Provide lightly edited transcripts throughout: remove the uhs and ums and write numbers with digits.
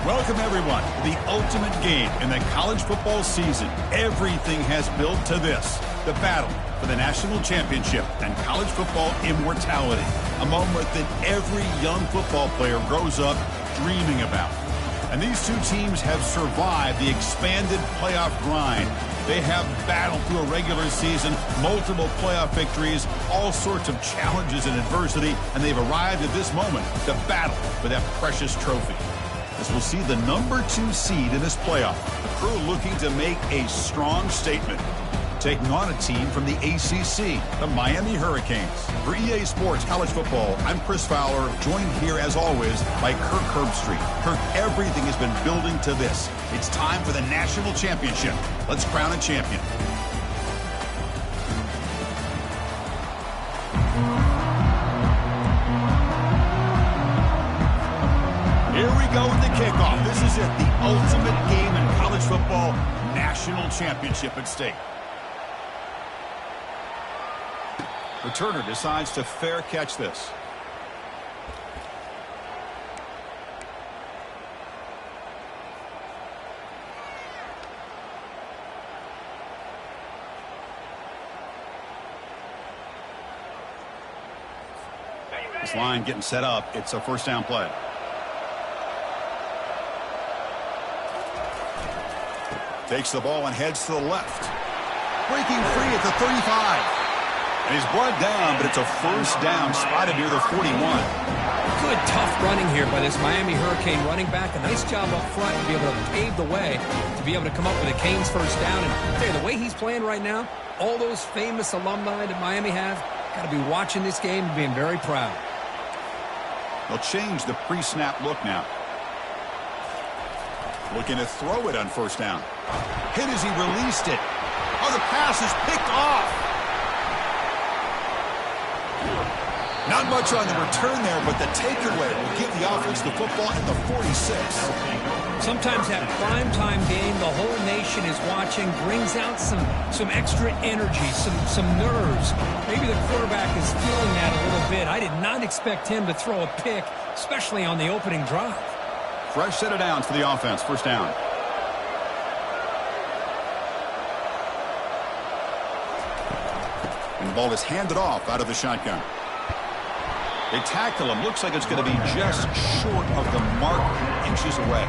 Welcome, everyone, to the ultimate game in the college football season. Everything has built to this, the battle for the national championship and college football immortality, a moment that every young football player grows up dreaming about. And these two teams have survived the expanded playoff grind. They have battled through a regular season, multiple playoff victories, all sorts of challenges and adversity, and they've arrived at this moment to battle for that precious trophy. As we'll see the number 2 seed in this playoff, the crew looking to make a strong statement, taking on a team from the ACC, the Miami Hurricanes. For EA Sports College Football, I'm Chris Fowler, joined here as always by Kirk Herbstreit. Kirk, everything has been building to this. It's time for the national championship. Let's crown a champion. Here we go with the kickoff. This is it, the ultimate game in college football, national championship at stake. Returner decides to fair catch this. This line getting set up. It's a first down play. Takes the ball and heads to the left. Breaking free at the 35. And he's brought down, but it's a first down spotted near the 41. Good, tough running here by this Miami Hurricane running back. A nice job up front to be able to pave the way, to be able to come up with a Canes first down. And I'll tell you, the way he's playing right now, all those famous alumni that Miami have, got to be watching this game and being very proud. They'll change the pre-snap look now. Looking to throw it on first down. Hit as he released it. Oh, the pass is picked off. Not much on the return there, but the takeaway will give the offense the football at the 46. Sometimes that primetime game, the whole nation is watching, brings out some extra energy, some nerves. Maybe the quarterback is feeling that a little bit. I did not expect him to throw a pick, especially on the opening drive. Fresh set of downs for the offense. First down. And the ball is handed off out of the shotgun. They tackle him. Looks like it's going to be just short of the mark, inches away.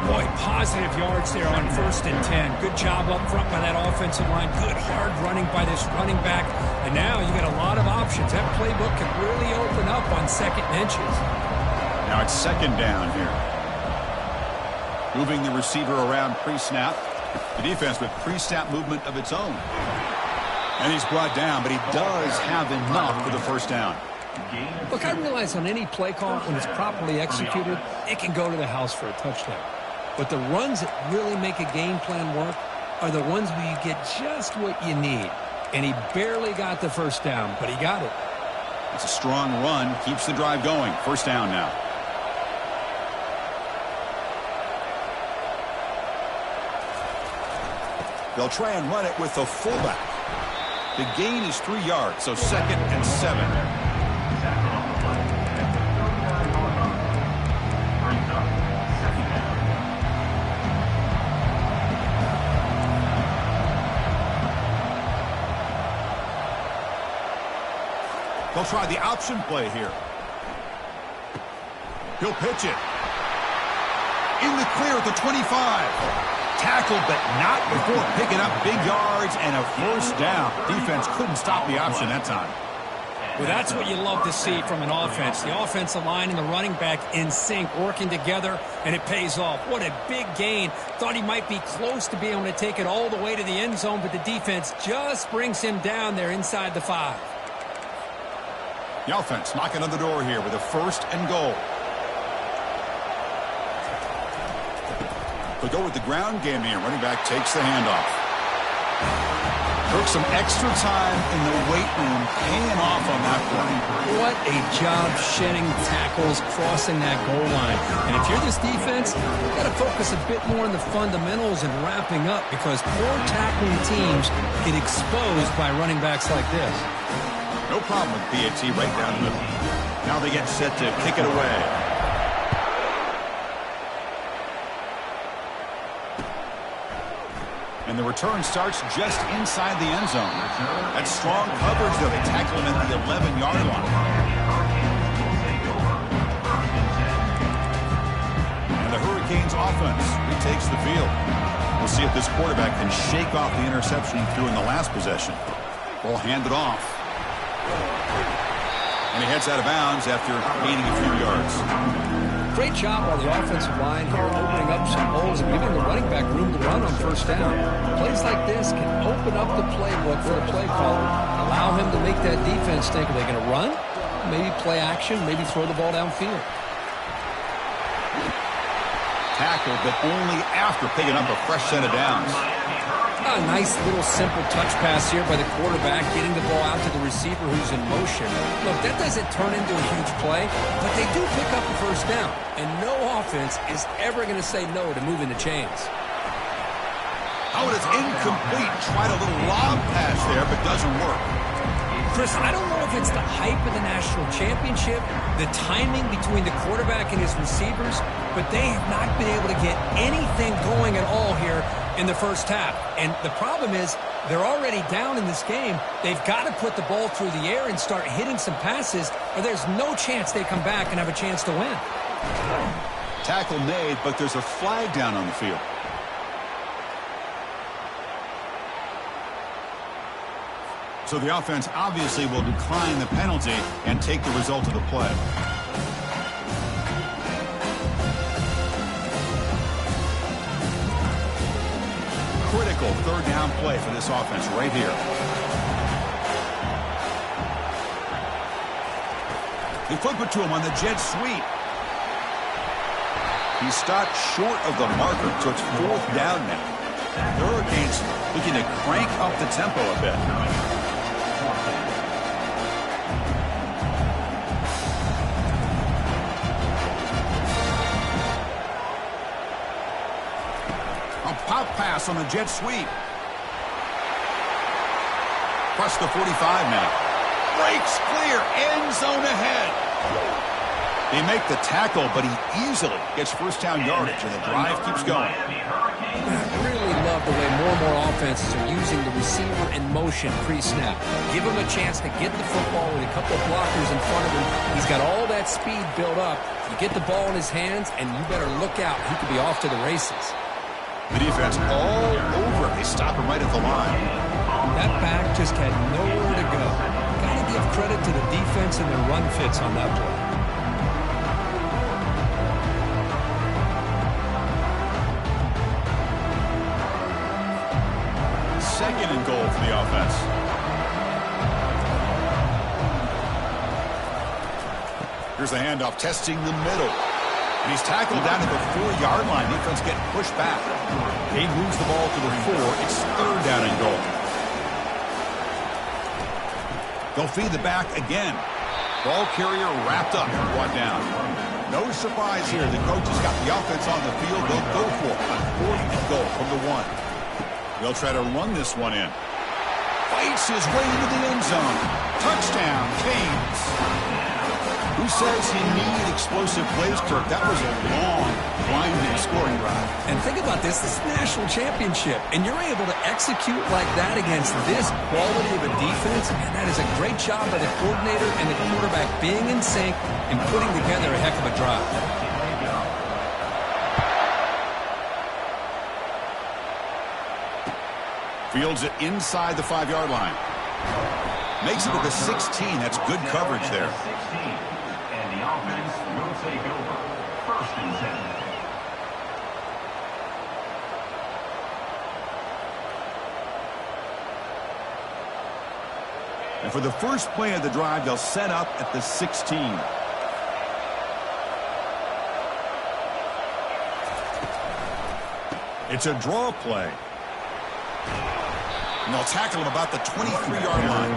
Boy, positive yards there on 1st and 10. Good job up front by that offensive line. Good hard running by this running back. And now you got a lot of options. That playbook can really open up on 2nd and inches. Now it's 2nd down here. Moving the receiver around pre-snap. The defense with pre-snap movement of its own. And he's brought down, but he does have enough for the first down. Look, I realize on any play call, when it's properly executed, it can go to the house for a touchdown. But the runs that really make a game plan work are the ones where you get just what you need. And he barely got the first down, but he got it. It's a strong run, keeps the drive going. First down now. They'll try and run it with the fullback. The gain is 3 yards, so 2nd and 7. They'll try the option play here. He'll pitch it. In the clear at the 25. Tackled, but not before picking up big yards and a first down. Defense couldn't stop the option that time. Well, that's what you love to see from an offense. The offensive line and the running back in sync, working together, and it pays off. What a big gain. Thought he might be close to being able to take it all the way to the end zone, but the defense just brings him down there inside the 5. The offense knocking on the door here with a 1st and goal. They'll go with the ground game here. Running back takes the handoff. Took some extra time in the weight room, paying off on that play. What a job shedding tackles, crossing that goal line. And if you're this defense, you've got to focus a bit more on the fundamentals and wrapping up, because poor tackling teams get exposed by running backs like this. No problem with PAT right down the middle. Now they get set to kick it away. And the return starts just inside the end zone. That's strong coverage, though. They tackle him at the 11-yard line. And the Hurricanes offense retakes the field. We'll see if this quarterback can shake off the interception he threw in the last possession. Ball handed off. And he heads out of bounds after gaining a few yards. Great job by the offensive line here, opening up some holes and giving the running back room to run on first down. Plays like this can open up the playbook for the play caller, allow him to make that defense think, are they going to run? Maybe play action, maybe throw the ball downfield. Tackled, but only after picking up a fresh set of downs. A nice little simple touch pass here by the quarterback, getting the ball out to the receiver who's in motion. Look, that doesn't turn into a huge play, but they do pick up the first down. And no offense is ever going to say no to moving the chains. Oh, it's incomplete. Tried a little lob pass there, but doesn't work. Chris, I don't know if it's the hype of the national championship, the timing between the quarterback and his receivers, but they have not been able to get anything going at all here in the first half. And the problem is they're already down in this game. They've got to put the ball through the air and start hitting some passes, or there's no chance they come back and have a chance to win. Tackle made, but there's a flag down on the field. So the offense obviously will decline the penalty and take the result of the play. Critical third down play for this offense right here. They flip it to him on the jet sweep. He stopped short of the marker, so it's fourth down now. The Hurricanes looking to crank up the tempo a bit. Pop pass on the jet sweep. Across the 45 now. Breaks clear. End zone ahead. They make the tackle, but he easily gets first down yardage, and the drive keeps going. I really love the way more and more offenses are using the receiver in motion pre-snap. Give him a chance to get the football with a couple of blockers in front of him. He's got all that speed built up. You get the ball in his hands, and you better look out. He could be off to the races. The defense all over. They stop him right at the line. That back just had nowhere to go. Got to give credit to the defense and their run fits on that play. Second and goal for the offense. Here's the handoff, testing the middle. And he's tackled down at the 4-yard line. Defense getting pushed back. He moves the ball to the 4. It's third down and goal. They'll feed the back again. Ball carrier wrapped up and brought down. No surprise here. The coach has got the offense on the field. They'll go for it on fourth and goal from the 1. They'll try to run this one in. Fights his way into the end zone. Touchdown, Canes. Who says he needed explosive plays, Kirk? That was a long, winding scoring drive. And think about this. This is the national championship, and you're able to execute like that against this quality of a defense, and that is a great job by the coordinator and the quarterback being in sync and putting together a heck of a drive. Fields it inside the 5-yard line. Makes it to the 16. That's good coverage there. And the offense will take over. First and 10. And for the first play of the drive, they'll set up at the 16. It's a draw play. And they'll tackle him about the 23-yard line.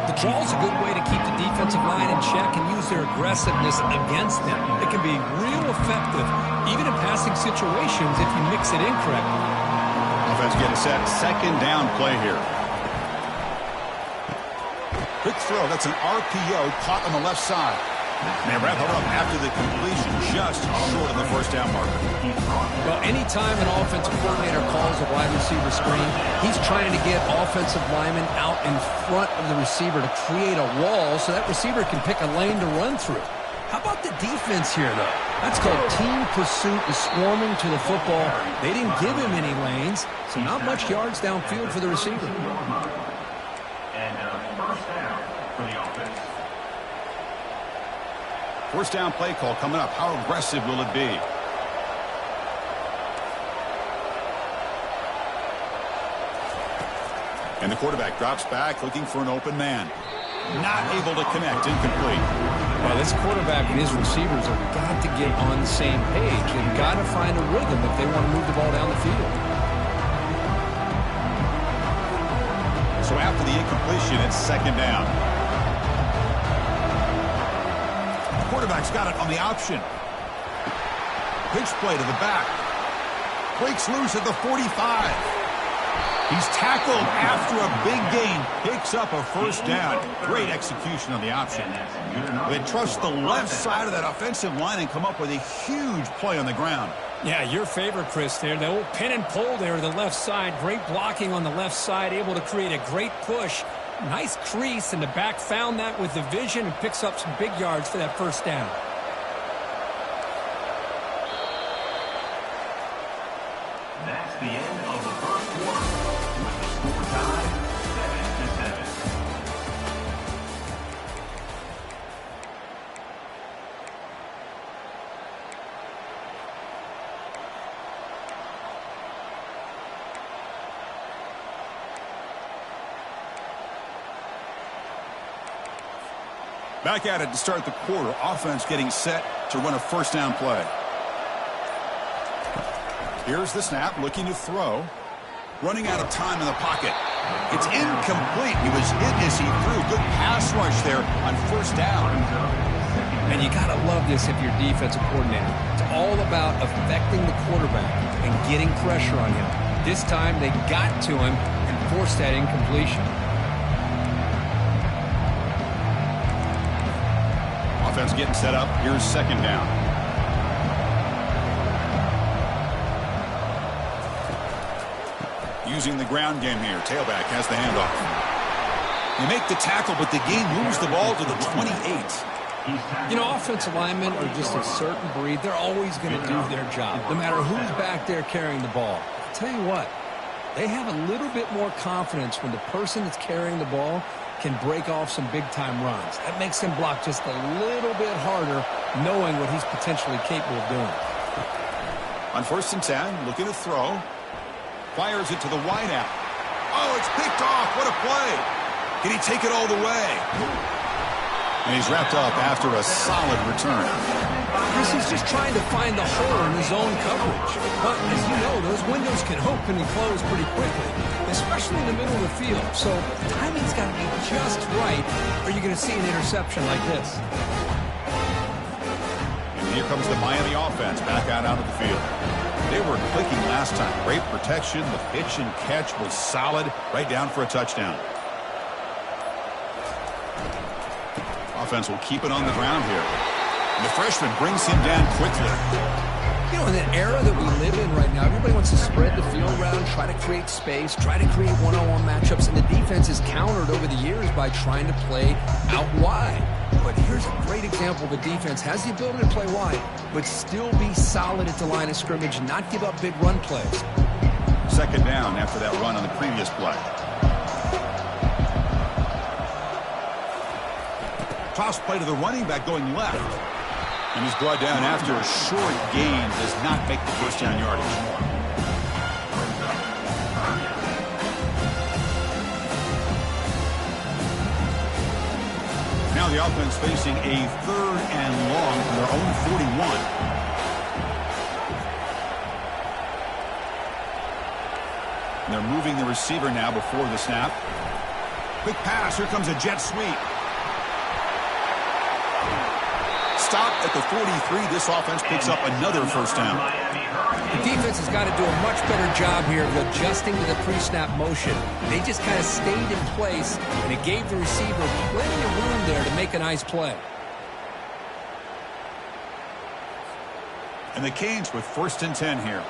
The draw is a good way to keep the defensive line in check and use their aggressiveness against them. It can be real effective, even in passing situations, if you mix it in correctly. Offense getting set. Second down play here. Quick throw. That's an RPO caught on the left side. They wrap it up after the completion, just short of the first down marker. Well, anytime an offensive coordinator calls a wide receiver screen, he's trying to get offensive linemen out in front of the receiver to create a wall so that receiver can pick a lane to run through. How about the defense here, though? That's called team pursuit and swarming to the football. They didn't give him any lanes, so not much yards downfield for the receiver. And first down for the offense. First down play call coming up. How aggressive will it be? And the quarterback drops back looking for an open man. Not able to connect, incomplete. Well, this quarterback and his receivers have got to get on the same page. They've got to find a rhythm if they want to move the ball down the field. So after the incompletion, it's second down. The quarterback's got it on the option. Pitch play to the back. Breaks loose at the 45. He's tackled after a big gain. Picks up a first down. Great execution on the option. They trust the left side of that offensive line and come up with a huge play on the ground. Yeah, your favorite, Chris, there. The old pin and pull there to the left side. Great blocking on the left side. Able to create a great push. Nice crease, and the back found that with the vision and picks up some big yards for that first down. That's the end of the first quarter. With the score tied 7-7. Back at it to start the quarter. Offense getting set to run a first down play. Here's the snap, looking to throw. Running out of time in the pocket. It's incomplete. He was hit as he threw. Good pass rush there on first down. And you got to love this if you're defensive coordinator. It's all about affecting the quarterback and getting pressure on him. This time they got to him and forced that incompletion. Offense getting set up. Here's second down. Using the ground game here. Tailback has the handoff. They make the tackle, but the game moves the ball to the 28. You know, offensive linemen are just a certain breed. They're always going to do their job, no matter who's back there carrying the ball. I'll tell you what, they have a little bit more confidence when the person that's carrying the ball can break off some big-time runs. That makes him block just a little bit harder, knowing what he's potentially capable of doing. On first and 10, looking to throw. Fires it to the wide out. Oh, it's picked off. What a play. Can he take it all the way? And he's wrapped up after a solid return. Chris is just trying to find the hole in his own coverage. But as you know, those windows can open and close pretty quickly, especially in the middle of the field. So timing's got to be just right, or you're going to see an interception like this. And here comes the Miami offense back out onto the field. They were clicking last time. Great protection. The pitch and catch was solid. Right down for a touchdown. Offense will keep it on the ground here. And the freshman brings him down quickly. You know, in that era that we live in right now, everybody wants to spread the field around, try to create space, try to create one-on-one matchups, and the defense is countered over the years by trying to play out wide. But here's a great example of a defense has the ability to play wide, but still be solid at the line of scrimmage and not give up big run plays. Second down after that run on the previous play. Toss play to the running back going left. And he's brought down after a short gain. Does not make the first down yardage. Now the offense facing a third and long from their own 41. And they're moving the receiver now before the snap. Quick pass. Here comes a jet sweep. Stop at the 43. This offense picks up another first down. The defense has got to do a much better job here of adjusting to the pre-snap motion. They just kind of stayed in place, and it gave the receiver plenty of room there to make a nice play. And the Canes with 1st and 10 here.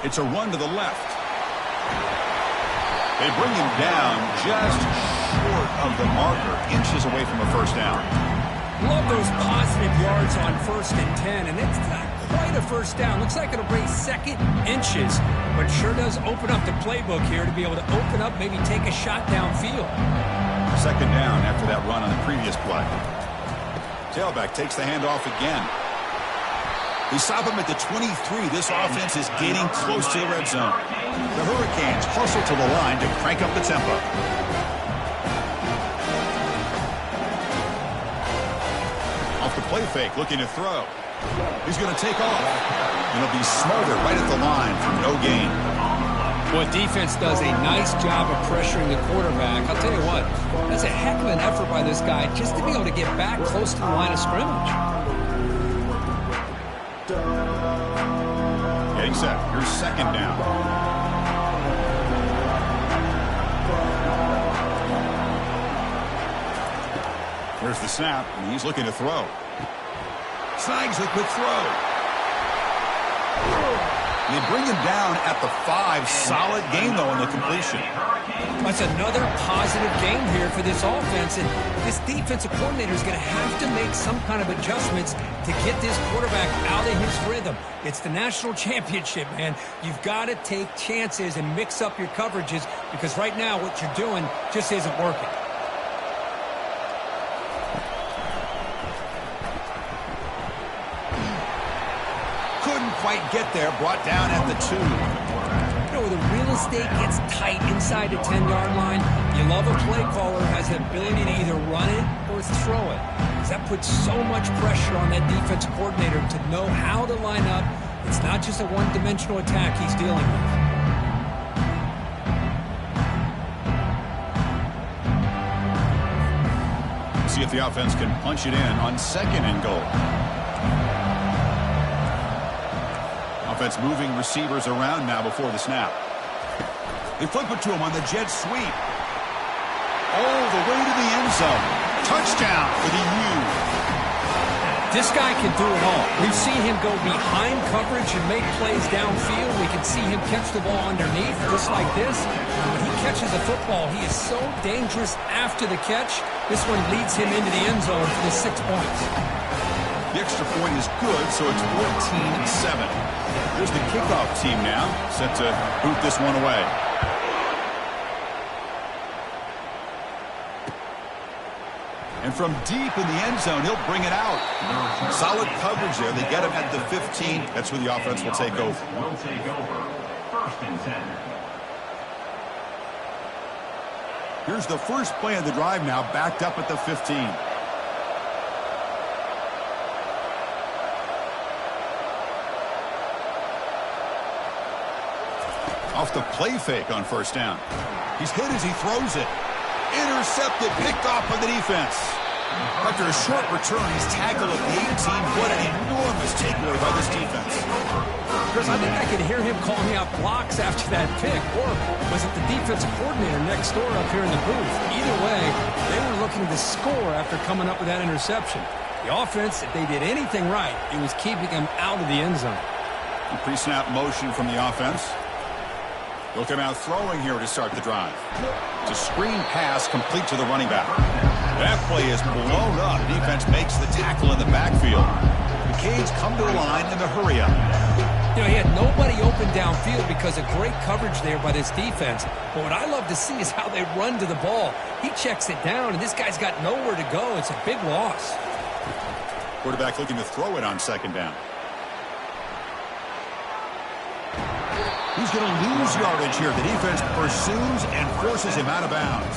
It's a run to the left. They bring him down just short of the marker, inches away from a 1st down. Love those positive yards on 1st and 10, and it's not quite a 1st down. Looks like it'll bring 2nd inches, but sure does open up the playbook here to be able to open up, maybe take a shot downfield. 2nd down after that run on the previous play. Tailback takes the handoff again. They stop him at the 23. This offense is getting close to the red zone. The Hurricanes hustle to the line to crank up the tempo. Off the play fake, looking to throw. He's going to take off. And he'll be smothered right at the line for no gain. Well, defense does a nice job of pressuring the quarterback. I'll tell you what, that's a heck of an effort by this guy just to be able to get back close to the line of scrimmage. Getting set. Here's 2nd down. Here's the snap, and he's looking to throw. Snags the quick throw. They bring him down at the 5. Solid gain, though, on the completion. That's another positive game here for this offense, and this defensive coordinator is going to have to make some kind of adjustments to get this quarterback out of his rhythm. It's the national championship, man. You've got to take chances and mix up your coverages because right now what you're doing just isn't working. Couldn't quite get there, brought down at the 2. You know, the real estate gets tight inside the 10-yard line. You love a play caller who has the ability to either run it or throw it. Because that puts so much pressure on that defensive coordinator to know how to line up. It's not just a one-dimensional attack he's dealing with. See if the offense can punch it in on 2nd and goal. Offense moving receivers around now before the snap. They flip it to him on the jet sweep. All the way to the end zone. Touchdown for the U. This guy can do it all. We've seen him go behind coverage and make plays downfield. We can see him catch the ball underneath just like this. When he catches the football, he is so dangerous after the catch. This one leads him into the end zone for the 6 points. The extra point is good, so it's 14-7. Here's the kickoff team now, set to boot this one away. And from deep in the end zone, he'll bring it out. Solid coverage there. They get him at the 15. That's where the offense will take over. 1st and 10. Here's the first play of the drive now, backed up at the 15. Off the play fake on 1st down. He's hit as he throws it. Intercepted, picked off by the defense. After a short return, he's tackled at the 18. What an enormous takeaway by this defense. Chris, I think I could hear him calling out blocks after that pick. Or was it the defensive coordinator next door up here in the booth? Either way, they were looking to score after coming up with that interception. The offense, if they did anything right, it was keeping them out of the end zone. A pre-snap motion from the offense. They'll come out throwing here to start the drive. It's a screen pass complete to the running back. That play is blown up. The defense makes the tackle in the backfield. The Canes come to the line in the hurry up. You know, he had nobody open downfield because of great coverage there by this defense. But what I love to see is how they run to the ball. He checks it down, and this guy's got nowhere to go. It's a big loss. Quarterback looking to throw it on 2nd down. He's going to lose yardage here. The defense pursues and forces him out of bounds.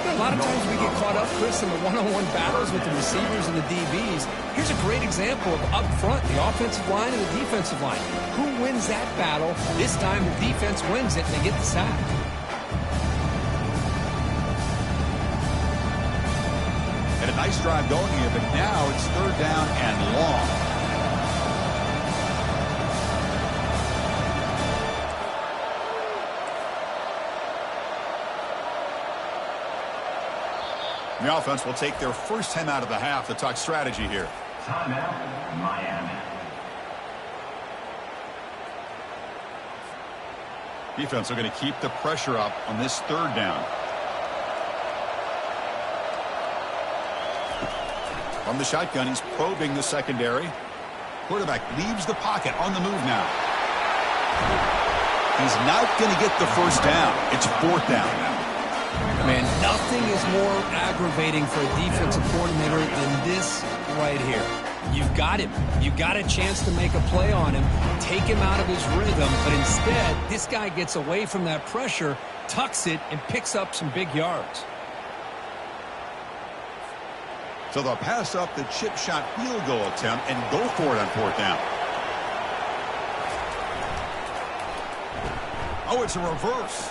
A lot of times we get caught up, Chris, in the one-on-one battles with the receivers and the DBs. Here's a great example of up front, the offensive line and the defensive line. Who wins that battle? This time the defense wins it and they get the sack. And a nice drive going here, but now it's 3rd down and long. The offense will take their first time out of the half to talk strategy here. Timeout, Miami. Defense are going to keep the pressure up on this third down. From the shotgun, he's probing the secondary. Quarterback leaves the pocket on the move now. He's not going to get the first down. It's fourth down. Man, nothing is more aggravating for a defensive coordinator than this right here. You've got him. You've got a chance to make a play on him, take him out of his rhythm, but instead, this guy gets away from that pressure, tucks it, and picks up some big yards. So they'll pass up the chip shot field goal attempt and go for it on fourth down. Oh, it's a reverse.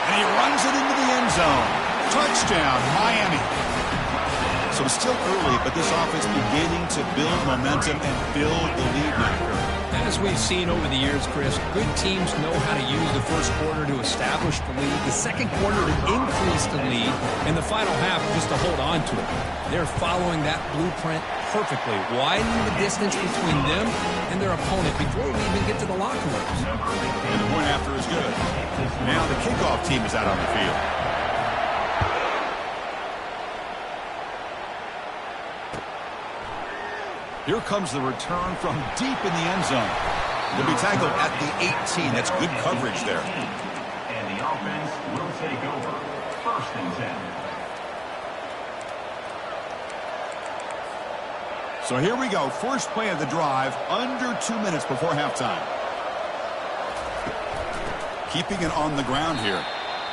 And he runs it into the end zone. Touchdown, Miami. So it's still early, but this offense beginning to build momentum and build the lead now. As we've seen over the years, Chris, good teams know how to use the first quarter to establish the lead, the second quarter to increase the lead, and the final half just to hold on to it. They're following that blueprint perfectly, widening the distance between them and their opponent before we even get to the locker rooms. And the point after is good. Now the kickoff team is out on the field. Here comes the return from deep in the end zone. He'll be tackled at the 18. That's good coverage there. And the offense will take over. First and 10. So here we go. First play of the drive, under 2 minutes before halftime. Keeping it on the ground here.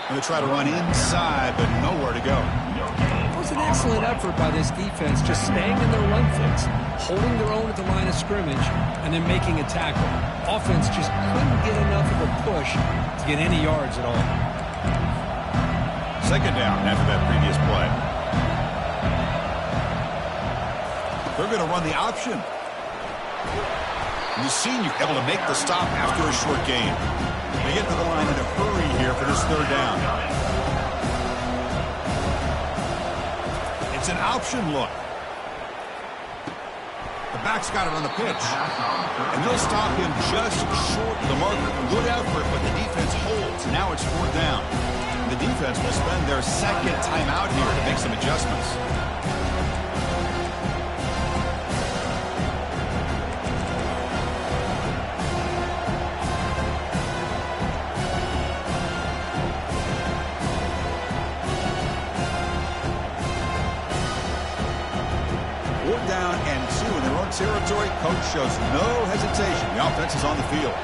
Going to try to run inside, but nowhere to go. It was an excellent effort by this defense, just staying in their run fix, holding their own at the line of scrimmage, and then making a tackle. Offense just couldn't get enough of a push to get any yards at all. Second down after that previous play. They're going to run the option. And the senior able to make the stop after a short gain. They get to the line in a hurry here for this third down. It's an option look. The back's got it on the pitch. And they'll stop him just short of the marker. Good effort, but the defense holds. Now it's fourth down. The defense will spend their second timeout here to make some adjustments. Down and 2 in their own territory. Coach shows no hesitation. The offense is on the field.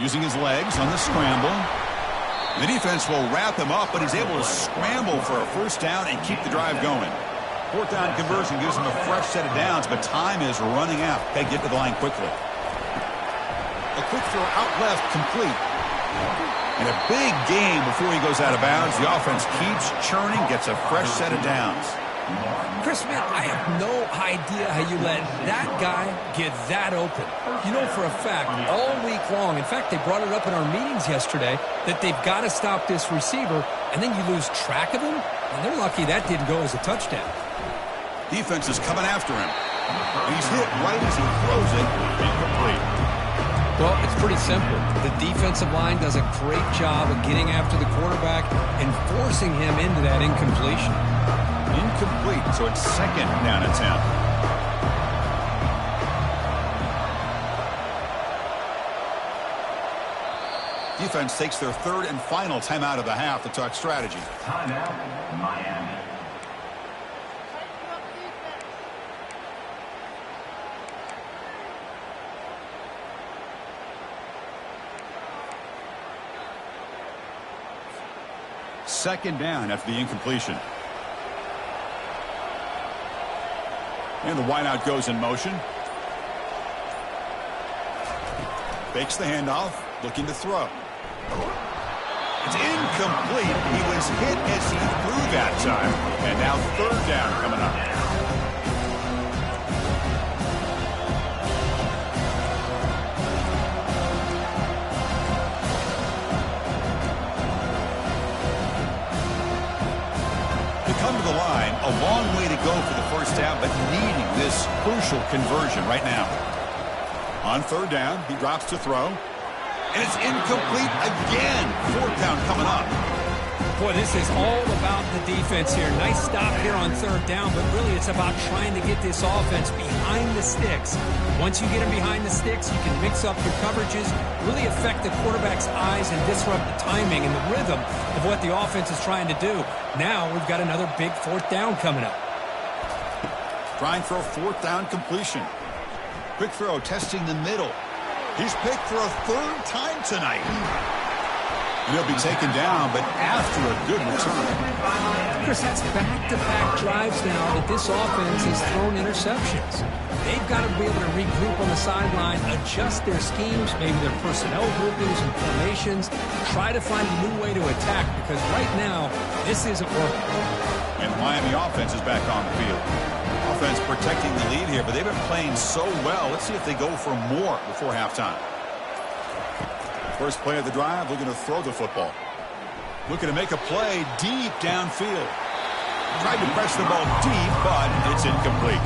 Using his legs on the scramble. The defense will wrap him up, but he's able to scramble for a first down and keep the drive going. Fourth down conversion gives him a fresh set of downs, but time is running out. They get to the line quickly. A quick throw out left, complete. And a big game before he goes out of bounds. The offense keeps churning, gets a fresh set of downs. Chris, man, I have no idea how you let that guy get that open. You know for a fact, all week long, in fact, they brought it up in our meetings yesterday, that they've got to stop this receiver, and then you lose track of him, and they're lucky that didn't go as a touchdown. Defense is coming after him. And he's hit right as he throws it. Incomplete. Well, it's pretty simple. The defensive line does a great job of getting after the quarterback and forcing him into that incompletion. Incomplete, so it's second down attempt. Defense takes their third and final timeout of the half to talk strategy. Timeout, Miami. Second down after the incompletion. And the wideout goes in motion. Fakes the handoff, looking to throw. It's incomplete. He was hit as he threw that time. And now third down coming up. long way to go for the first down, but needing this crucial conversion right now. On third down, he drops to throw. And it's incomplete again. Fourth down coming up. Boy, this is all about the defense here. Nice stop here on third down, but really it's about trying to get this offense behind the sticks. Once you get them behind the sticks, you can mix up your coverages, really affect the quarterback's eyes and disrupt the timing and the rhythm of what the offense is trying to do. Now we've got another big fourth down coming up. Trying for a fourth down completion. Quick throw, testing the middle. He's picked for a third time tonight. And he'll be taken down, but after a good return. Chris, that's back-to-back drives now that this offense has thrown interceptions. They've got to be able to regroup on the sideline, adjust their schemes, maybe their personnel groupings and formations, try to find a new way to attack, because right now, this isn't working. And the Miami offense is back on the field. Offense protecting the lead here, but they've been playing so well. Let's see if they go for more before halftime. First play of the drive, looking to throw the football. Looking to make a play deep downfield. Tried to press the ball deep, but it's incomplete.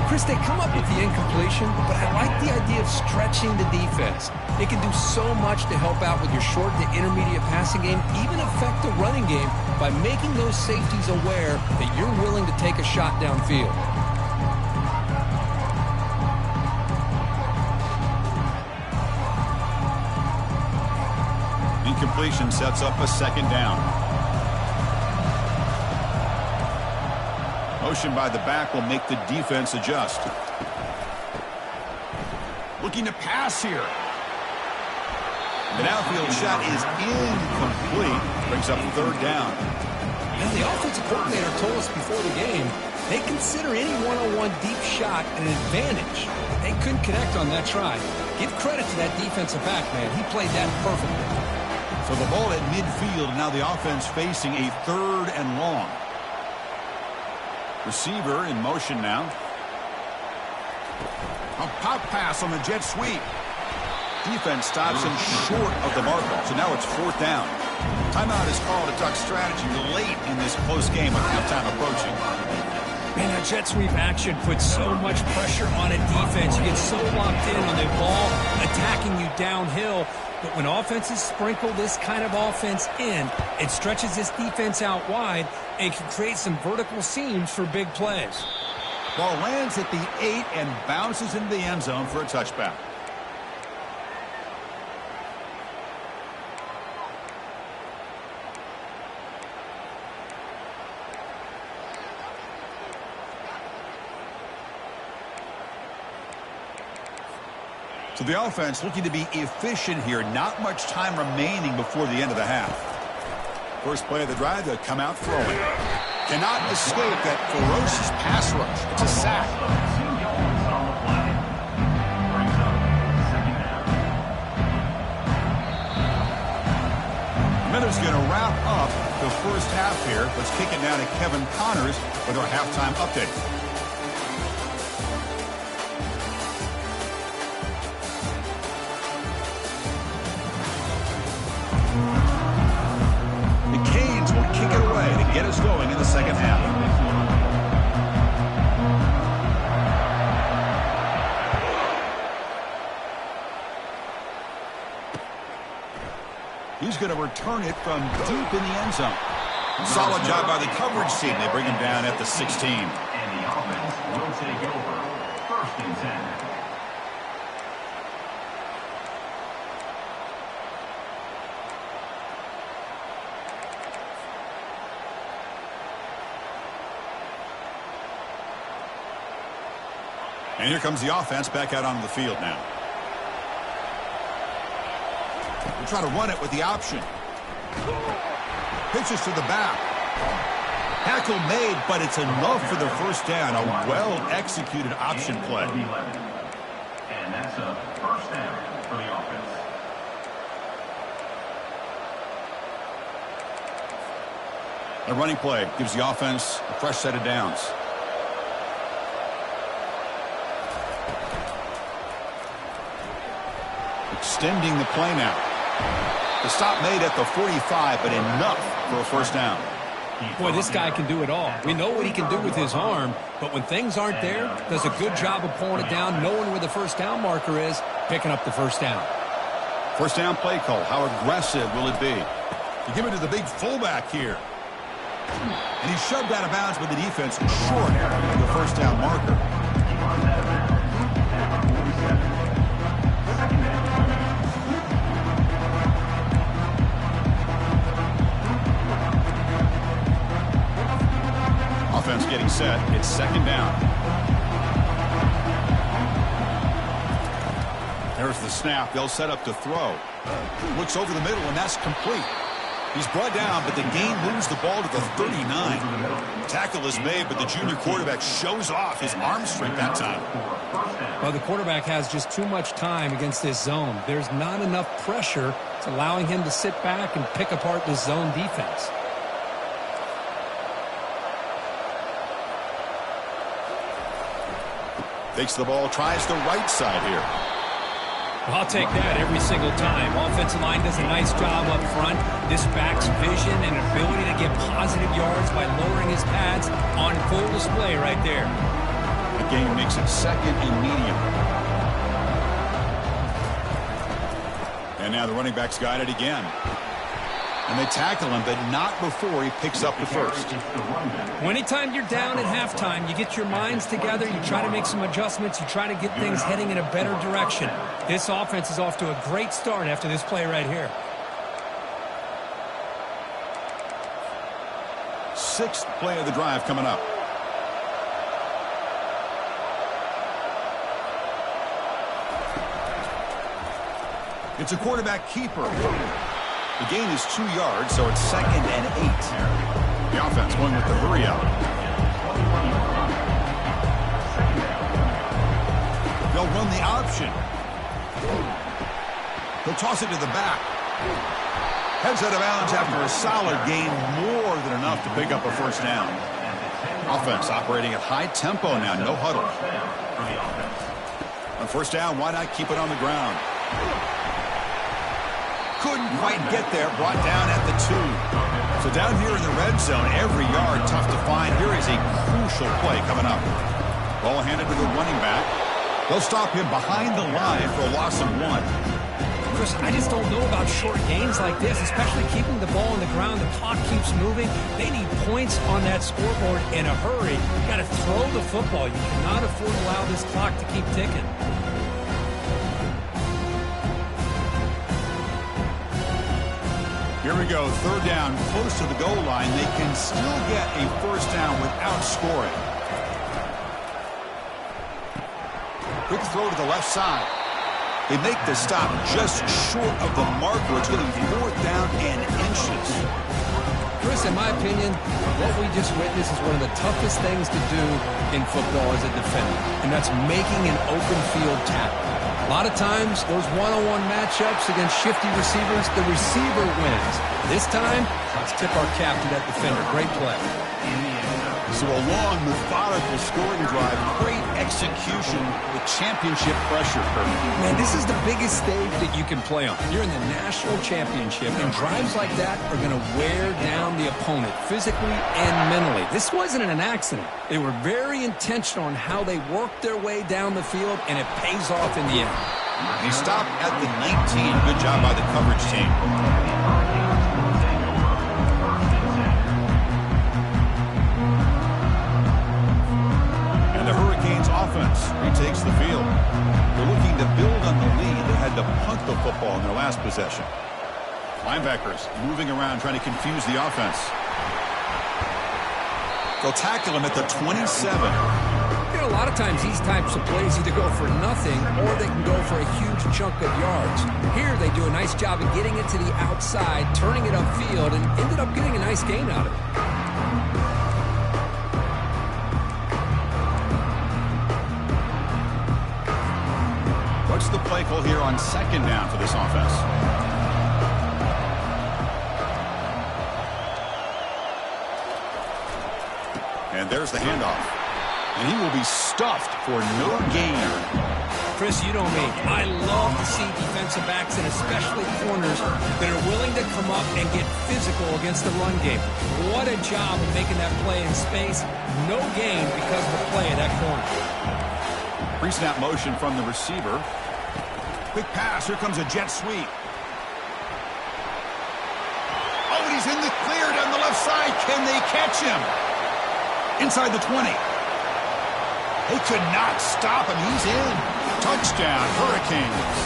Chris, they come up with the incompletion, but I like the idea of stretching the defense. It can do so much to help out with your short to intermediate passing game, even affect the running game by making those safeties aware that you're willing to take a shot downfield. Incompletion sets up a second down. Motion by the back will make the defense adjust. Looking to pass here. The outfield shot is incomplete. Brings up third down. Now, the offensive coordinator told us before the game they consider any one-on-one deep shot an advantage. They couldn't connect on that try. Give credit to that defensive back, man. He played that perfectly. So the ball at midfield, and now the offense facing a third and long. Receiver in motion now. A pop pass on the jet sweep. Defense stops him short of the marker, so now it's fourth down. Timeout is called to talk strategy late in this close game with halftime approaching. Man, that jet sweep action puts so much pressure on a defense. You get so locked in on the ball attacking you downhill. But when offenses sprinkle this kind of offense in, it stretches this defense out wide and can create some vertical seams for big plays. Ball lands at the 8 and bounces into the end zone for a touchback. So the offense looking to be efficient here. Not much time remaining before the end of the half. First play of the drive, they'll come out throwing. Cannot escape that ferocious pass rush. It's a sack. Miller's going to wrap up the first half here. Let's kick it down to Kevin Connors with our halftime update. Kick it away to get us going in the second half. He's going to return it from deep in the end zone. Solid job by the coverage team. They bring him down at the 16. And the offense will take over. First and 10. And here comes the offense back out onto the field now. We'll try to run it with the option. Pitches to the back. Tackle made, but it's enough for the first down. A well-executed option play. And that's a first down for the offense. A running play gives the offense a fresh set of downs. Extending the play now. The stop made at the 45, but enough for a first down. Boy, this guy can do it all. We know what he can do with his arm, but when things aren't there, does a good job of pulling it down, knowing where the first down marker is, picking up the first down. First down play call. How aggressive will it be? You give it to the big fullback here. And he's shoved out of bounds with the defense short of the first down marker. Offense getting set. It's second down. There's the snap. They'll set up to throw. Looks over the middle, and that's complete. He's brought down, but the gain moves the ball to the 39. Tackle is made, but the junior quarterback shows off his arm strength that time. Well, the quarterback has just too much time against this zone. There's not enough pressure. It's allowing him to sit back and pick apart this zone defense. Takes the ball, tries the right side here. I'll take that every single time. Offensive line does a nice job up front. This back's vision and ability to get positive yards by lowering his pads on full display right there. The game makes it second and medium. And now the running back's got it again. And they tackle him, but not before he picks up the first. Well, anytime you're down at halftime, you get your minds together, you try to make some adjustments, you try to get things heading in a better direction. This offense is off to a great start after this play right here. Sixth play of the drive coming up. It's a quarterback keeper. The gain is 2 yards, so it's second and 8. The offense going with the hurry out. They'll run the option. He'll toss it to the back. Heads out of bounds after a solid gain, more than enough to pick up a first down. Offense operating at high tempo now, no huddle. On first down, why not keep it on the ground? Couldn't quite get there, brought down at the 2. So down here in the red zone, every yard tough to find. Here is a crucial play coming up. Ball handed to the running back. They'll stop him behind the line for a loss of 1. Chris, I just don't know about short gains like this, especially keeping the ball on the ground. The clock keeps moving. They need points on that scoreboard in a hurry. You got to throw the football. You cannot afford to allow this clock to keep ticking. Here we go, third down, close to the goal line. They can still get a first down without scoring. Quick throw to the left side. They make the stop just short of the marker. It's going to be fourth down and inches. Chris, in my opinion, what we just witnessed is one of the toughest things to do in football as a defender, and that's making an open field tackle. A lot of times, those one-on-one matchups against shifty receivers, the receiver wins. This time, let's tip our cap to that defender. Great play. So a long, methodical scoring drive. Great execution with championship pressure. Man, this is the biggest stage that you can play on. You're in the national championship, and drives like that are going to wear down the opponent physically and mentally. This wasn't an accident. They were very intentional on how they worked their way down the field, and it pays off in the end. He stopped at the 19. Good job by the coverage team. Offense retakes the field. They're looking to build on the lead. They had to punt the football in their last possession. Linebackers moving around trying to confuse the offense. They'll tackle him at the 27. You know, a lot of times these types of plays either go for nothing or they can go for a huge chunk of yards. Here they do a nice job of getting it to the outside, turning it upfield, and ended up getting a nice gain out of it. What's the play call here on second down for this offense? And there's the handoff. And he will be stuffed for no gain. Chris, you know me. I love to see defensive backs and especially corners that are willing to come up and get physical against the run game. What a job of making that play in space. No gain because of the play of that corner. Pre-snap motion from the receiver. Quick pass. Here comes a jet sweep. Oh, and he's in the clear down the left side. Can they catch him? Inside the 20. They could not stop him. He's in. Touchdown, Hurricanes.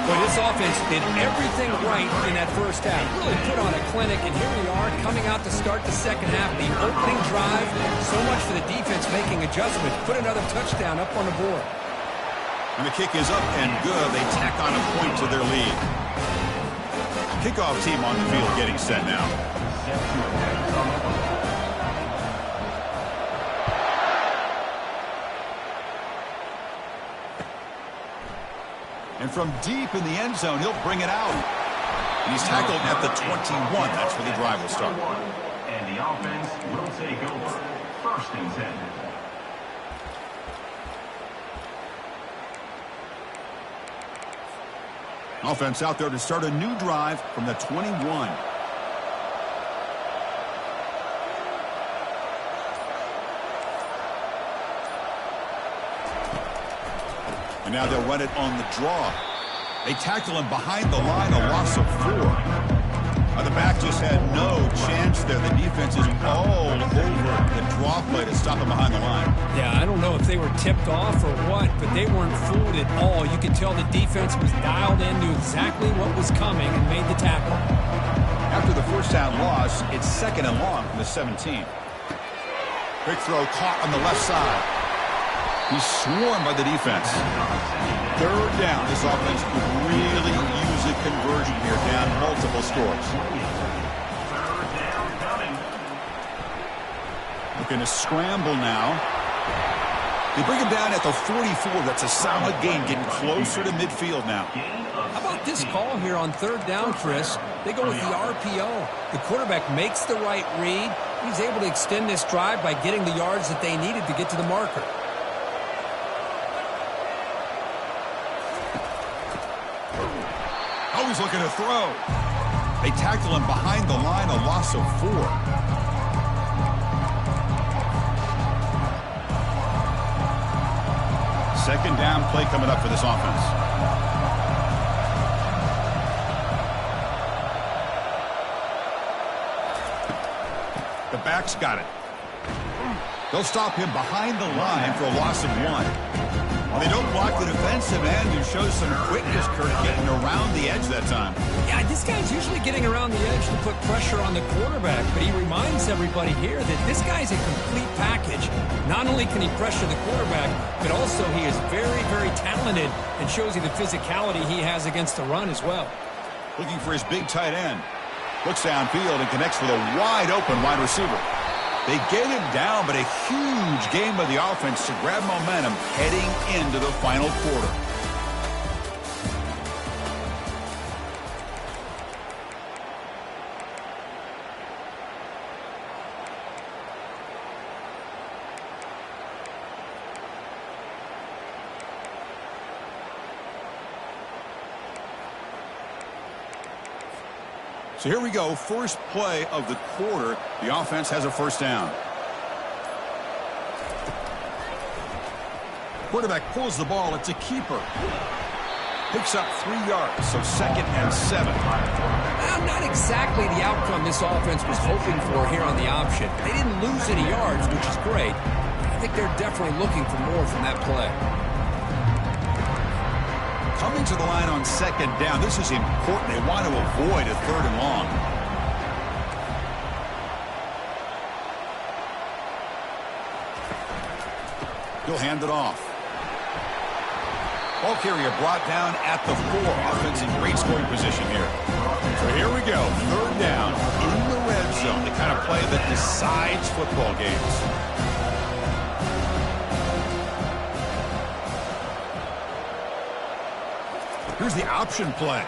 But this offense did everything right in that first half. Really put on a clinic, and here we are coming out to start the second half. The opening drive, so much for the defense making adjustments. Put another touchdown up on the board. And the kick is up and good. They tack on a point to their lead. Kickoff team on the field getting set now. And from deep in the end zone, he'll bring it out. And he's tackled at the 21. That's where the drive will start. And the offense will take over. 1st and 10. Offense out there to start a new drive from the 21. And now they'll run it on the draw. They tackle him behind the line, a loss of 4. The back just had no chance there. The defense is all over the draw play to stop him behind the line. Yeah, I don't know if they were tipped off or what, but they weren't fooled at all. You could tell the defense was dialed in, knew exactly what was coming, and made the tackle. After the first down loss, it's 2nd and long from the 17. Quick throw caught on the left side. He's swarmed by the defense. 3rd down. This offense could really use a conversion here, down multiple scores. Looking to scramble now. They bring him down at the 44. That's a solid gain, getting closer to midfield now. How about this call here on 3rd down, Chris? They go with the RPO. The quarterback makes the right read. He's able to extend this drive by getting the yards that they needed to get to the marker. Always looking to throw. They tackle him behind the line, a loss of 4. Second down play coming up for this offense. The back's got it. They'll stop him behind the line for a loss of 1. They don't block the defensive end, who shows some quickness, Kurt, getting around the edge that time. Yeah, this guy's usually getting around the edge to put pressure on the quarterback, but he reminds everybody here that this guy's a complete package. Not only can he pressure the quarterback, but also he is very, very talented and shows you the physicality he has against the run as well. Looking for his big tight end. Looks downfield and connects with a wide-open wide receiver. They get him down, but a huge game by the offense to grab momentum heading into the final quarter. So here we go, first play of the quarter. The offense has a 1st down. Quarterback pulls the ball. It's a keeper. Picks up 3 yards, so 2nd and 7. Well, not exactly the outcome this offense was hoping for here on the option. They didn't lose any yards, which is great. I think they're definitely looking for more from that play. Coming to the line on 2nd down. This is important. They want to avoid a 3rd and long. He'll hand it off. Ball carrier brought down at the 4. Offense in great scoring position here. So here we go. 3rd down in the red zone. The kind of play that decides football games. Here's the option play.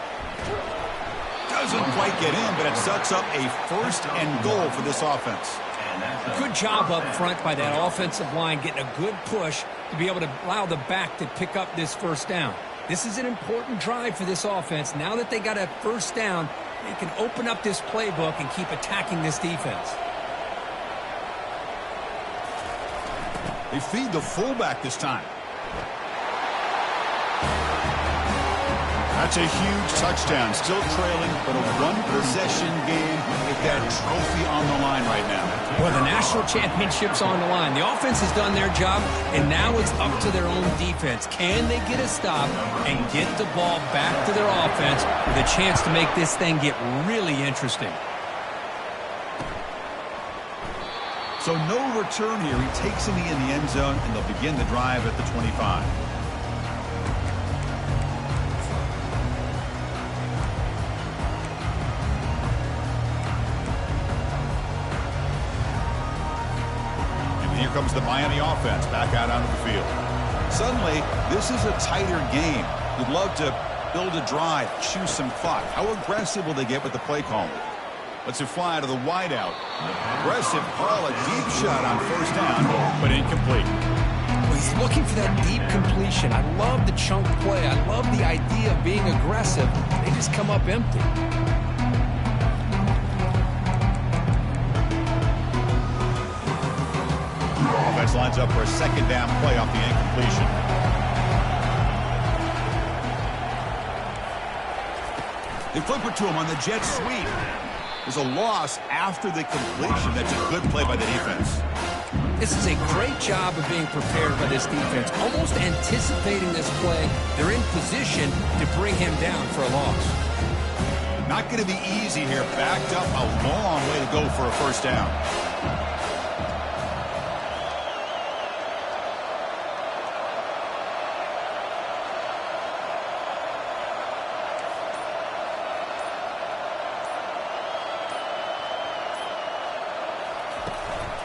Doesn't quite get in, but it sets up a 1st and goal for this offense. Good job up front by that offensive line, getting a good push to be able to allow the back to pick up this first down. This is an important drive for this offense. Now that they got a first down, they can open up this playbook and keep attacking this defense. They feed the fullback this time. That's a huge touchdown. Still trailing, but a one-possession game with that trophy on the line right now. Well, the national championship's on the line. The offense has done their job, and now it's up to their own defense. Can they get a stop and get the ball back to their offense with a chance to make this thing get really interesting? So no return here. He takes it in the end zone, and they'll begin the drive at the 25. Here comes the Miami offense back out onto the field. Suddenly, this is a tighter game. You'd love to build a drive, choose some clock. How aggressive will they get with the play calling? Let's it fly to the wideout. Aggressive call, a deep shot on first down, but incomplete. Well, he's looking for that deep completion. I love the chunk play. I love the idea of being aggressive. They just come up empty. Offense lines up for a second down play off the incompletion. They flip it to him on the jet sweep. There's a loss after the completion. That's a good play by the defense. This is a great job of being prepared by this defense, almost anticipating this play. They're in position to bring him down for a loss. Not going to be easy here. Backed up, a long way to go for a first down.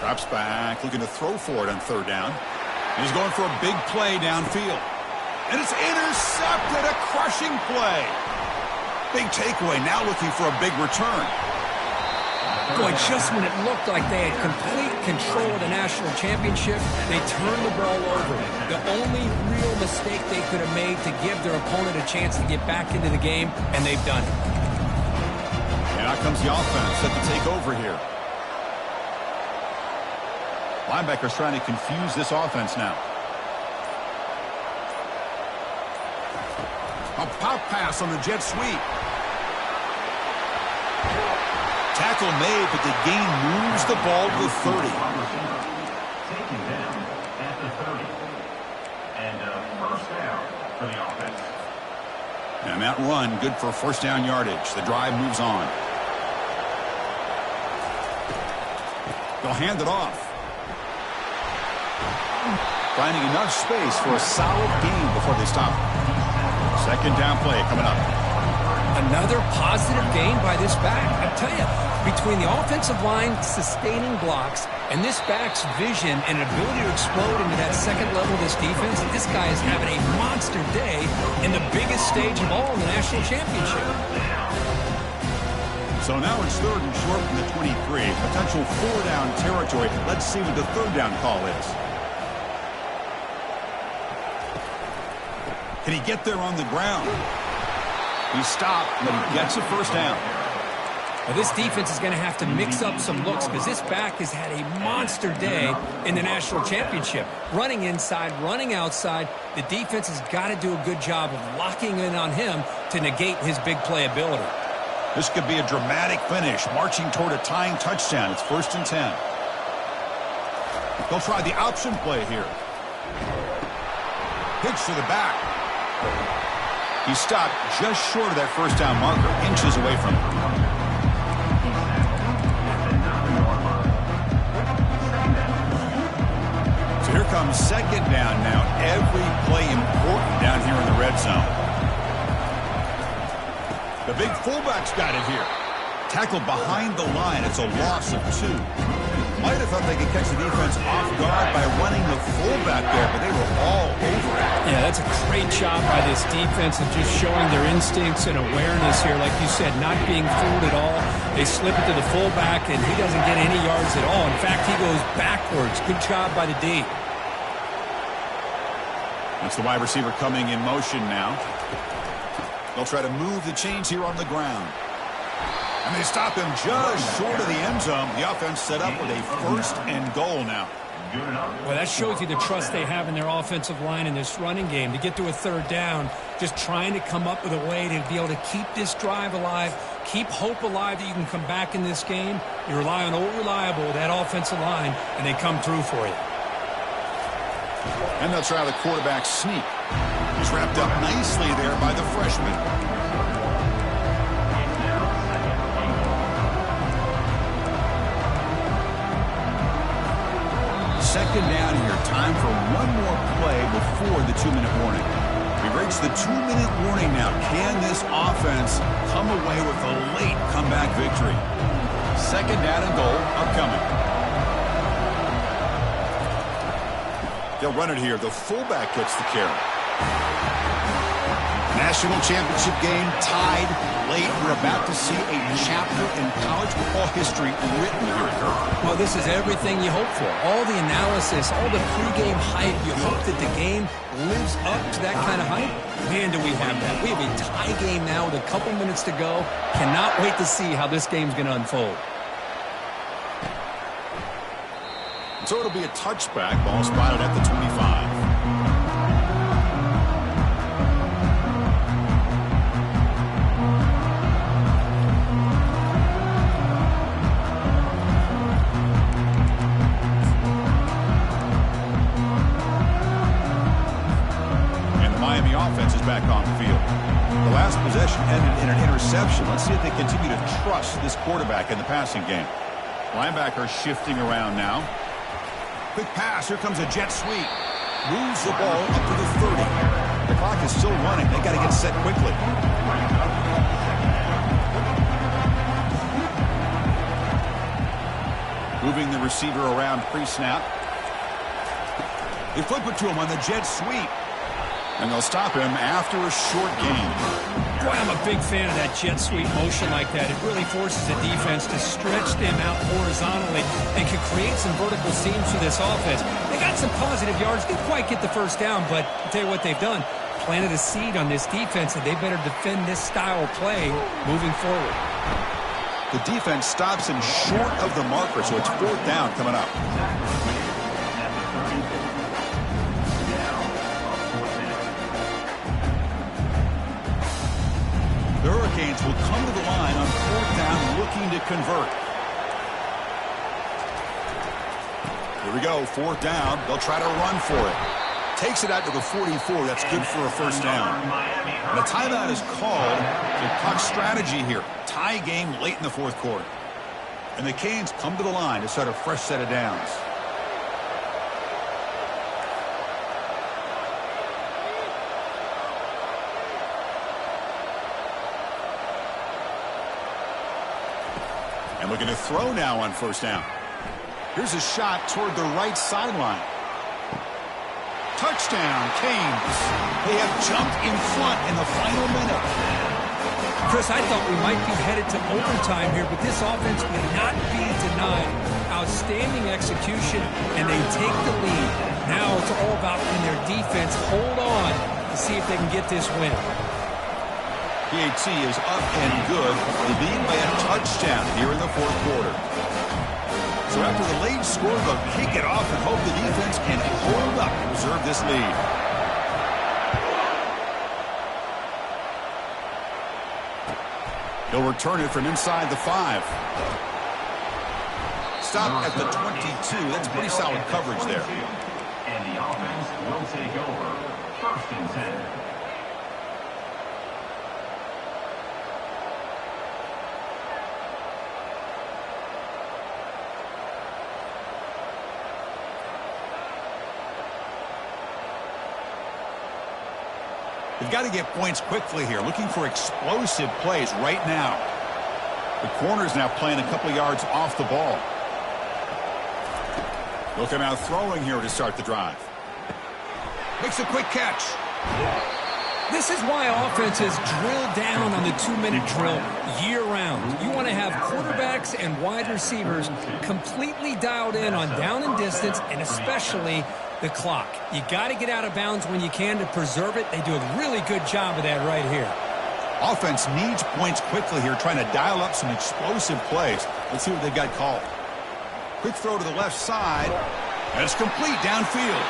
Drops back, looking to throw for it on third down. He's going for a big play downfield. And it's intercepted, a crushing play. Big takeaway, now looking for a big return. Boy, just when it looked like they had complete control of the national championship, they turned the ball over. The only real mistake they could have made to give their opponent a chance to get back into the game, and they've done it. And out comes the offense set to take over here. Linebackers trying to confuse this offense now. A pop pass on the jet sweep. Tackle made, but the gain moves the ball to the 30. Taken down at the 30. And a first down for the offense. And that run, good for first down yardage. The drive moves on. They'll hand it off. Finding enough space for a solid gain before they stop. Second down play coming up. Another positive gain by this back. I tell you, between the offensive line sustaining blocks and this back's vision and ability to explode into that second level of this defense, this guy is having a monster day in the biggest stage of all in the national championship. So now it's third and short from the 23. Potential four-down territory. Let's see what the third down call is. Can he get there on the ground? He stopped, but he gets a first down. Well, this defense is going to have to mix up some looks because this back has had a monster day in the national championship. Running inside, running outside. The defense has got to do a good job of locking in on him to negate his big play ability. This could be a dramatic finish, marching toward a tying touchdown. It's 1st and 10. They'll try the option play here. Pitch to the back. He stopped just short of that first down marker, inches away from it. So here comes second down now. Every play important down here in the red zone. The big fullback's got it here. Tackled behind the line. It's a loss of 2. Might have thought they could catch the defense off guard by running the fullback there, but they were all over it. Yeah, that's a great job by this defense of just showing their instincts and awareness here. Like you said, not being fooled at all. They slip it to the fullback, and he doesn't get any yards at all. In fact, he goes backwards. Good job by the D. That's the wide receiver coming in motion now. They'll try to move the chains here on the ground. And they stop him just short of the end zone. The offense set up with a 1st and goal now. Well, that shows you the trust they have in their offensive line in this running game. To get to a 3rd down, just trying to come up with a way to be able to keep this drive alive, keep hope alive that you can come back in this game. You rely on old reliable, that offensive line, and they come through for you. And they'll try the quarterback sneak. He's wrapped up nicely there by the freshman. 2nd down here. Time for one more play before the 2-minute warning. We've reached the 2-minute warning now. Can this offense come away with a late comeback victory? 2nd down and goal upcoming. They'll run it here. The fullback gets the carry. National championship game tied late. We're about to see a chapter in college football history written here at Kirk. Well, this is everything you hope for. All the analysis, all the pregame hype. You hope that the game lives up to that kind of hype. Man, do we have that. We have a tie game now with a couple minutes to go. Cannot wait to see how this game's going to unfold. So it'll be a touchback. Ball spotted at the 25. Back on the field. The last possession ended in an interception. Let's see if they continue to trust this quarterback in the passing game. Linebacker shifting around now. Quick pass. Here comes a jet sweep. Moves the ball up to the 30. The clock is still running. They got to get set quickly. Moving the receiver around pre-snap. They flip it to him on the jet sweep. And they'll stop him after a short gain. Boy, I'm a big fan of that jet sweep motion like that. It really forces the defense to stretch them out horizontally and can create some vertical seams for this offense. They got some positive yards. Didn't quite get the 1st down, but I'll tell you what they've done. Planted a seed on this defense, and they better defend this style of play moving forward. The defense stops him short of the marker, so it's 4th down coming up. The Hurricanes will come to the line on 4th down looking to convert. Here we go, 4th down. They'll try to run for it. Takes it out to the 44. That's good for a 1st down. And a timeout is called. To talk strategy here. Tie game late in the 4th quarter. And the Canes come to the line to start a fresh set of downs. And looking to throw now on 1st down. Here's a shot toward the right sideline. Touchdown, Canes. They have jumped in front in the final minute. Chris, I thought we might be headed to overtime here, but this offense would not be denied. Outstanding execution, and they take the lead. Now it's all about can their defense hold on to see if they can get this win. PAT is up and good. They lead by a touchdown here in the 4th quarter. So after the late score, they'll kick it off and hope the defense can hold up to preserve this lead. He'll return it from inside the 5. Stop at the 22. That's pretty solid coverage there. And the offense will take over 1st and 10. They've got to get points quickly here. Looking for explosive plays right now. The corner's now playing a couple yards off the ball. Looking out throwing here to start the drive. Makes a quick catch. This is why offenses drill down on the 2-minute drill year-round. You want to have quarterbacks and wide receivers completely dialed in on down and distance, and especially the clock. You got to get out of bounds when you can to preserve it. They do a really good job of that right here. Offense needs points quickly here, trying to dial up some explosive plays. Let's see what they've got called. Quick throw to the left side. And it's complete downfield.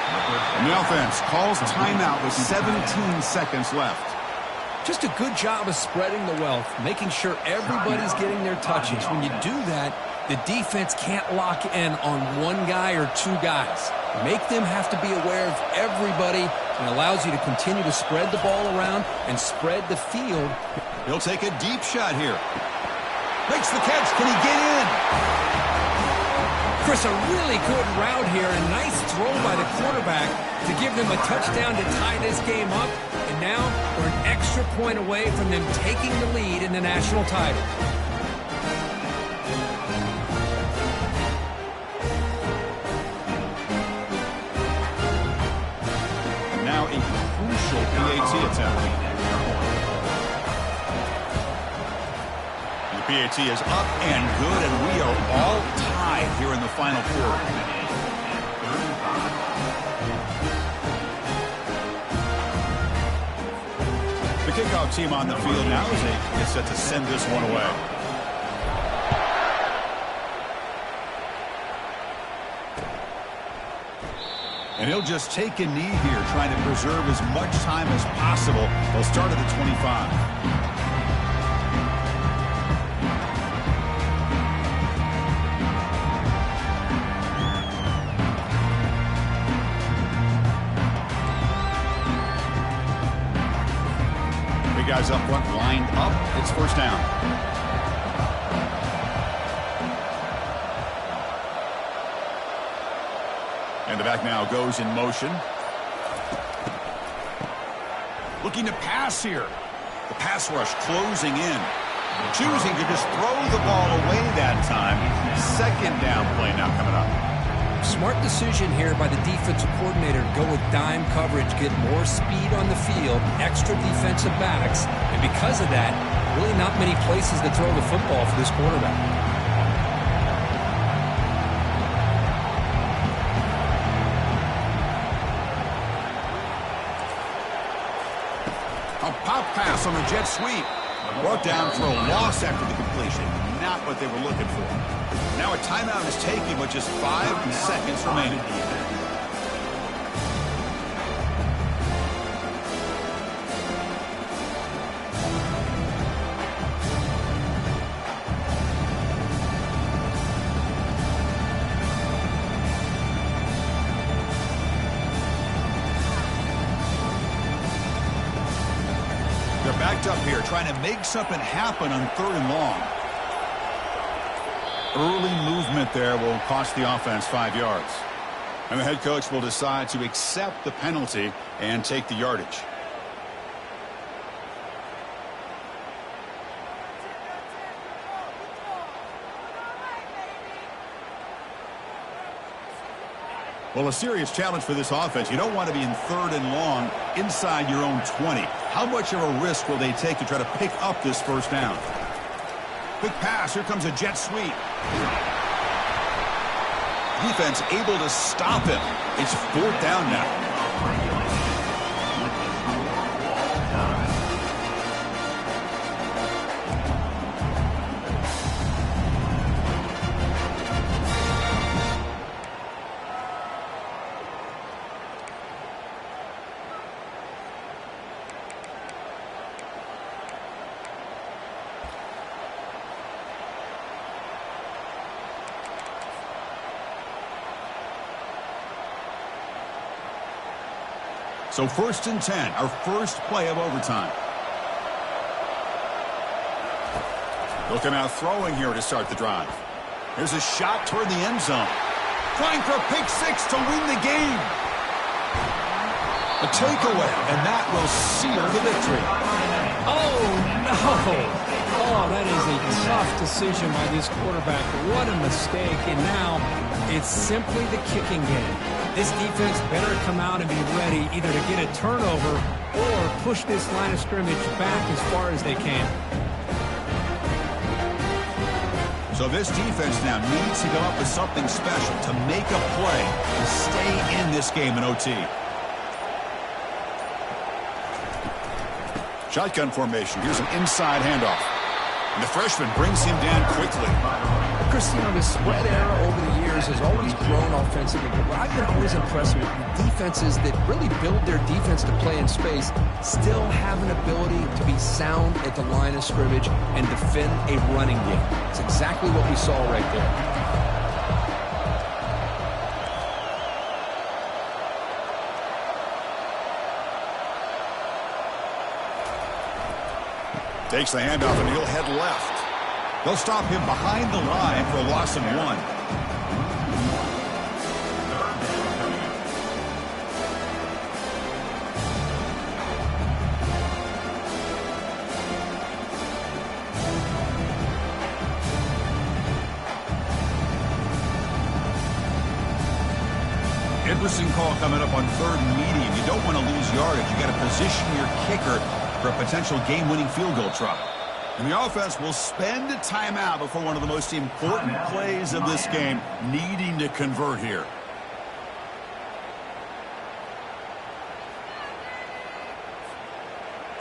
And the offense calls timeout with 17 seconds left. Just a good job of spreading the wealth, making sure everybody's getting their touches. When you do that, the defense can't lock in on one guy or two guys. Make them have to be aware of everybody, and allows you to continue to spread the ball around and spread the field. He'll take a deep shot here. Makes the catch. Can he get in? Chris, a really good route here, a nice throw by the quarterback to give them a touchdown to tie this game up. And now we're an extra point away from them taking the lead in the national title. Now a crucial PAT attempt. PAT is up and good, and we are all tied here in the final quarter. The kickoff team on the field now as they get set to send this one away. And he'll just take a knee here, trying to preserve as much time as possible. They'll start at the 25. Guys up front lined up. It's first down. And the back now goes in motion. Looking to pass here. The pass rush closing in. Choosing to just throw the ball away that time. Second down play now coming up. Smart decision here by the defensive coordinator to go with dime coverage, get more speed on the field, extra defensive backs, and because of that, really not many places to throw the football for this quarterback. A pop pass on the jet sweep. Brought down for a loss after the completion. Not what they were looking for. Now a timeout is taken with just 5 seconds remaining. They're backed up here, trying to make something happen on 3rd and long. Early movement there will cost the offense 5 yards. And the head coach will decide to accept the penalty and take the yardage. Well, a serious challenge for this offense. You don't want to be in 3rd and long inside your own 20. How much of a risk will they take to try to pick up this first down? Quick pass. Here comes a jet sweep. Defense able to stop him. It's 4th down now. So 1st and 10, our first play of overtime. Looking out throwing here to start the drive. Here's a shot toward the end zone. Trying for a pick six to win the game. A takeaway, and that will seal the victory. Oh, no. Oh, that is a tough decision by this quarterback. What a mistake. And now it's simply the kicking game. This defense better come out and be ready either to get a turnover or push this line of scrimmage back as far as they can. So this defense now needs to come up with something special to make a play to stay in this game in OT. Shotgun formation. Here's an inside handoff. And the freshman brings him down quickly. Chris, you know, the spread era over the years has always grown offensively, but I've been always impressed with defenses that really build their defense to play in space, still have an ability to be sound at the line of scrimmage and defend a running game. It's exactly what we saw right there. Takes the handoff and he'll head left. They'll stop him behind the line for a loss of 1. Interesting call coming up on 3rd and medium. You don't want to lose yardage. You got to position your kicker for a potential game-winning field goal try. And the offense will spend a timeout before one of the most important plays of this game, needing to convert here.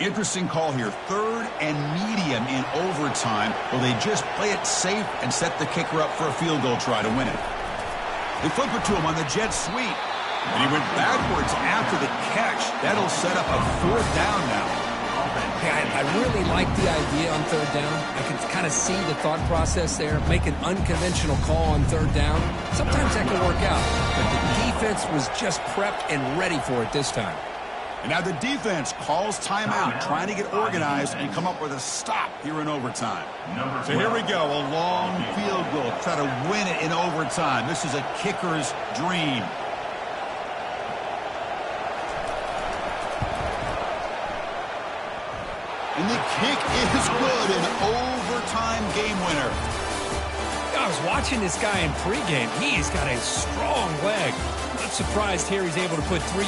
Interesting call here. 3rd and medium in overtime. Will they just play it safe and set the kicker up for a field goal try to win it? They flip it to him on the jet sweep. And he went backwards after the catch. That'll set up a 4th down now. I really like the idea on 3rd down. I can kind of see the thought process there. Make an unconventional call on 3rd down. Sometimes that can work out. But the defense was just prepped and ready for it this time. And now the defense calls timeout, trying to get organized and come up with a stop here in overtime. So here we go, a long field goal. Try to win it in overtime. This is a kicker's dream. And the kick is good, an overtime game winner. I was watching this guy in pregame. He's got a strong leg. Not surprised here he's able to put 3